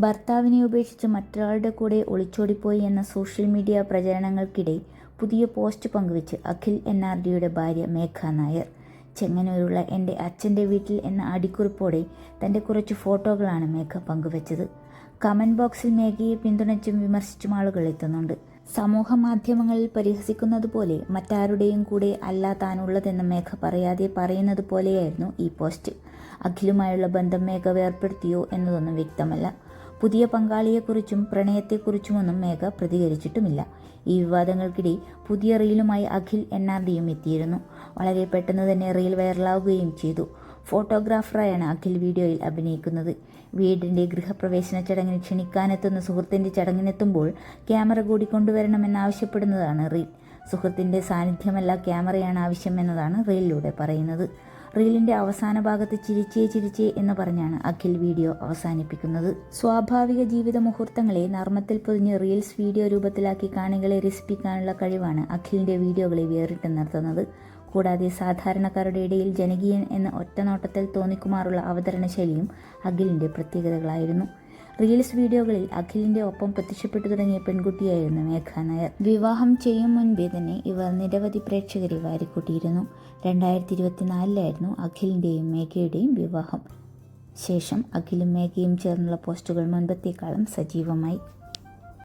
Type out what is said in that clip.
ഭർത്താവിനെ ഉപേക്ഷിച്ച് മറ്റൊരാളുടെ കൂടെ ഒളിച്ചോടിപ്പോയി എന്ന സോഷ്യൽ മീഡിയ പ്രചരണങ്ങൾക്കിടെ പുതിയ പോസ്റ്റ് പങ്കുവച്ച് അഖിൽ NRDയുടെ ഭാര്യ മേഘ നായർ. ചെങ്ങന്നൂരുള്ള എൻ്റെ അച്ഛൻ്റെ വീട്ടിൽ എന്ന അടിക്കുറിപ്പോടെ തൻ്റെ കുറച്ച് ഫോട്ടോകളാണ് മേഘ പങ്കുവച്ചത്. കമൻറ്റ് ബോക്സിൽ മേഘയെ പിന്തുണച്ചും വിമർശിച്ചും ആളുകൾ എത്തുന്നുണ്ട്. സമൂഹ മാധ്യമങ്ങളിൽ പരിഹസിക്കുന്നത് പോലെ മറ്റാരുടെയും കൂടെ അല്ല താനുള്ളതെന്ന് മേഘ പറയാതെ പറയുന്നത് പോലെയായിരുന്നു ഈ പോസ്റ്റ്. അഖിലുമായുള്ള ബന്ധം മേഘ വേർപ്പെടുത്തിയോ എന്നതൊന്നും വ്യക്തമല്ല. പുതിയ പങ്കാളിയെക്കുറിച്ചും പ്രണയത്തെക്കുറിച്ചുമൊന്നും മേഘ പ്രതികരിച്ചിട്ടുമില്ല. ഈ വിവാദങ്ങൾക്കിടെ പുതിയ റീലുമായി അഖിൽ NRDയും എത്തിയിരുന്നു. വളരെ പെട്ടെന്ന് തന്നെ റീൽ വൈറലാവുകയും ചെയ്തു. ഫോട്ടോഗ്രാഫറായാണ് അഖിൽ വീഡിയോയിൽ അഭിനയിക്കുന്നത്. വീടിൻ്റെ ഗൃഹപ്രവേശന ചടങ്ങിന് ക്ഷണിക്കാനെത്തുന്ന സുഹൃത്തിൻ്റെ ചടങ്ങിനെത്തുമ്പോൾ ക്യാമറ കൂടി കൊണ്ടുവരണമെന്നാവശ്യപ്പെടുന്നതാണ് റീൽ. സുഹൃത്തിൻ്റെ സാന്നിധ്യമല്ല ക്യാമറയാണ് ആവശ്യമെന്നതാണ് റീലിലൂടെ പറയുന്നത്. റീലിൻ്റെ അവസാന ഭാഗത്ത് ചിരിച്ചേ എന്ന് പറഞ്ഞാണ് അഖിൽ വീഡിയോ അവസാനിപ്പിക്കുന്നത്. സ്വാഭാവിക ജീവിത മുഹൂർത്തങ്ങളെ നർമ്മത്തിൽ പൊതിഞ്ഞ് റീൽസ് വീഡിയോ രൂപത്തിലാക്കി കാണികളെ രസിപ്പിക്കാനുള്ള കഴിവാണ് അഖിലിൻ്റെ വീഡിയോകളെ വേറിട്ട് നിർത്തുന്നത്. കൂടാതെ സാധാരണക്കാരുടെ ഇടയിൽ ജനകീയൻ എന്ന ഒറ്റനോട്ടത്തിൽ തോന്നിക്കുമാറുള്ള അവതരണ ശൈലിയും അഖിലിൻ്റെ പ്രത്യേകതകളായിരുന്നു. റീൽസ് വീഡിയോകളിൽ അഖിലിൻ്റെ ഒപ്പം പ്രത്യക്ഷപ്പെട്ടു തുടങ്ങിയ പെൺകുട്ടിയായിരുന്നു മേഘ നായർ. വിവാഹം ചെയ്യും മുൻപേ തന്നെ ഇവർ നിരവധി പ്രേക്ഷകരെ വാരിക്കൂട്ടിയിരുന്നു. 2024 അഖിലിൻ്റെയും മേഘയുടെയും വിവാഹം. ശേഷം അഖിലും മേഘയും ചേർന്നുള്ള പോസ്റ്റുകൾ മുൻപത്തേക്കാളും സജീവമായി.